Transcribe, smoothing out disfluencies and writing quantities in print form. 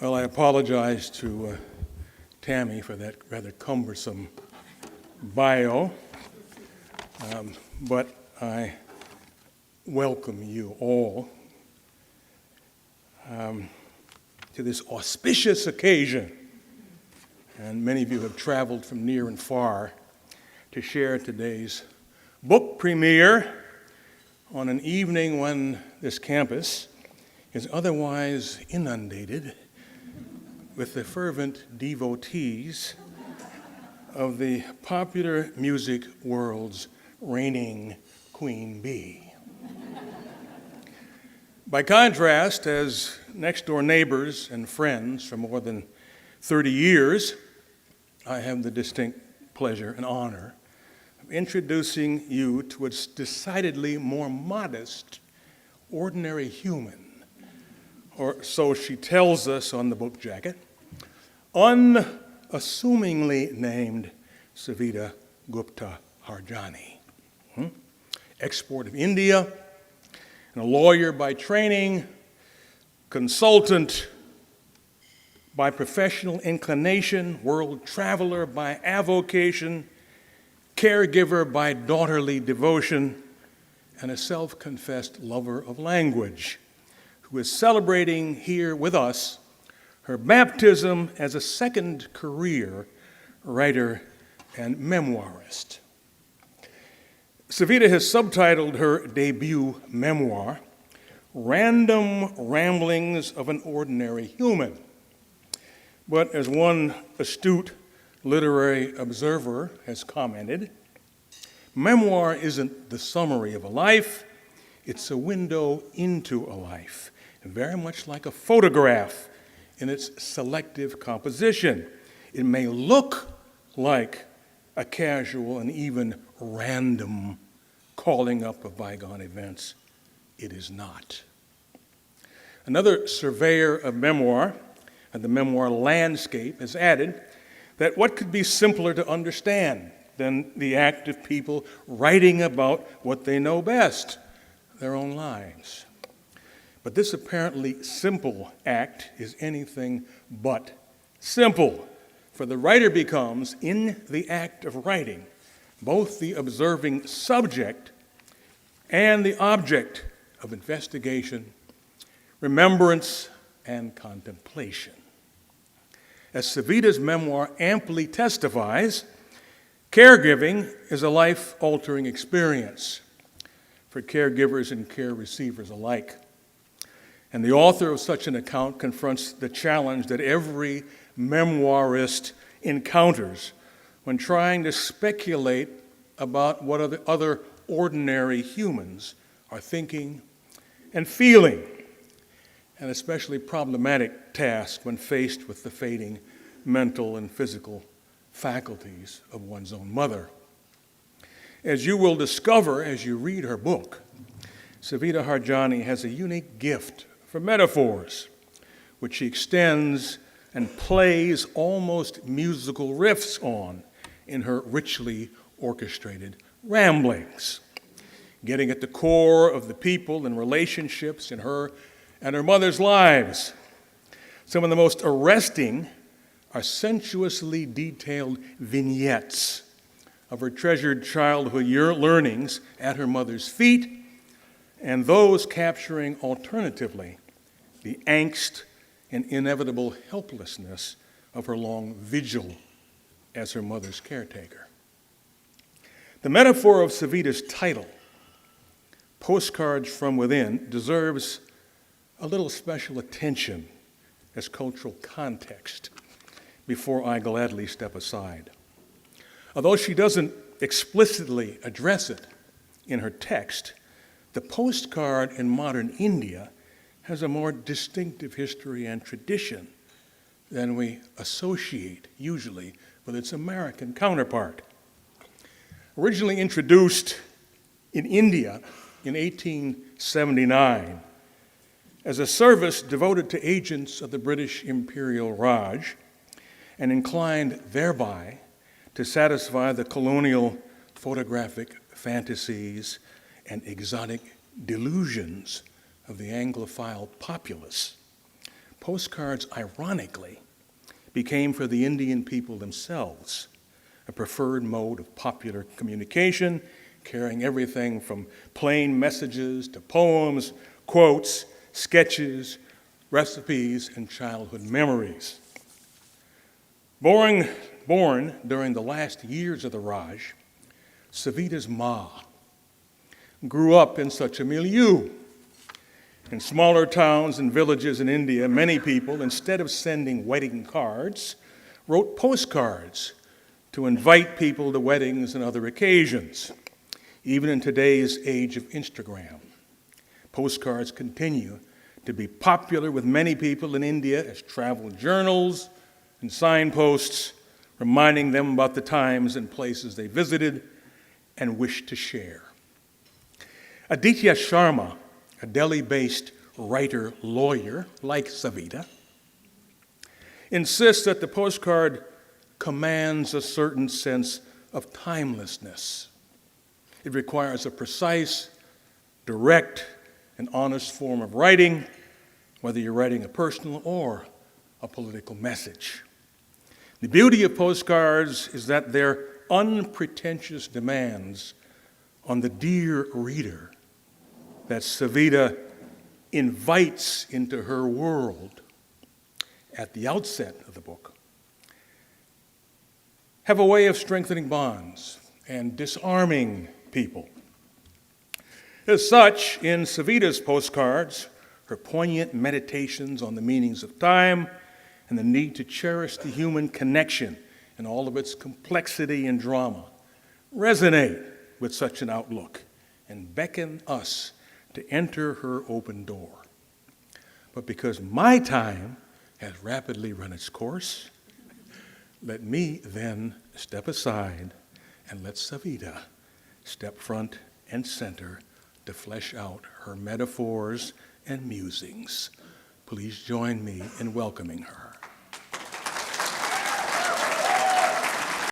Well, I apologize to Tammy for that rather cumbersome bio, but I welcome you all to this auspicious occasion. And many of you have traveled from near and far to share today's book premiere on an evening when this campus is otherwise inundated with the fervent devotees of the popular music world's reigning Queen Bee. By contrast, as next-door neighbors and friends for more than 30 years, I have the distinct pleasure and honor of introducing you to a decidedly more modest, ordinary human, or so she tells us on the book jacket, unassumingly named Savita Gupta Harjani. Export of India, and a lawyer by training, consultant by professional inclination, world traveler by avocation, caregiver by daughterly devotion, and a self-confessed lover of language, who is celebrating here with us her baptism as a second career writer and memoirist. Savita has subtitled her debut memoir, Random Ramblings of an Ordinary Human. But as one astute literary observer has commented, memoir isn't the summary of a life, it's a window into a life, very much like a photograph in its selective composition. It may look like a casual and even random calling up of bygone events. It is not. Another surveyor of memoir and the memoir landscape has added that what could be simpler to understand than the act of people writing about what they know best, their own lives. But this apparently simple act is anything but simple, for the writer becomes, in the act of writing, both the observing subject and the object of investigation, remembrance, and contemplation. As Savita's memoir amply testifies, caregiving is a life-altering experience for caregivers and care receivers alike. And the author of such an account confronts the challenge that every memoirist encounters when trying to speculate about what other ordinary humans are thinking and feeling, an especially problematic task when faced with the fading mental and physical faculties of one's own mother. As you will discover as you read her book, Savita Harjani has a unique gift for metaphors, which she extends and plays almost musical riffs on in her richly orchestrated ramblings, getting at the core of the people and relationships in her and her mother's lives. Some of the most arresting are sensuously detailed vignettes of her treasured childhood learnings at her mother's feet, and those capturing alternatively the angst and inevitable helplessness of her long vigil as her mother's caretaker. The metaphor of Savita's title, Postcards from Within, deserves a little special attention as cultural context before I gladly step aside. Although she doesn't explicitly address it in her text, the postcard in modern India has a more distinctive history and tradition than we associate usually with its American counterpart. Originally introduced in India in 1879 as a service devoted to agents of the British Imperial Raj and inclined thereby to satisfy the colonial photographic fantasies and exotic delusions of the Anglophile populace. postcards, ironically, became for the Indian people themselves a preferred mode of popular communication, carrying everything from plain messages to poems, quotes, sketches, recipes, and childhood memories. Born during the last years of the Raj, Savita's ma grew up in such a milieu. In smaller towns and villages in India, many people, instead of sending wedding cards, wrote postcards to invite people to weddings and other occasions. Even in today's age of Instagram, postcards continue to be popular with many people in India as travel journals and signposts, reminding them about the times and places they visited and wished to share. Aditya Sharma, a Delhi-based writer-lawyer like Savita, insists that the postcard commands a certain sense of timelessness. It requires a precise, direct, and honest form of writing, whether you're writing a personal or a political message. The beauty of postcards is that their unpretentious demands on the dear reader that Savita invites into her world at the outset of the book have a way of strengthening bonds and disarming people. As such, in Savita's postcards, her poignant meditations on the meanings of time and the need to cherish the human connection in all of its complexity and drama resonate with such an outlook and beckon us to enter her open door. But because my time has rapidly run its course, let me then step aside and let Savita step front and center to flesh out her metaphors and musings. Please join me in welcoming her.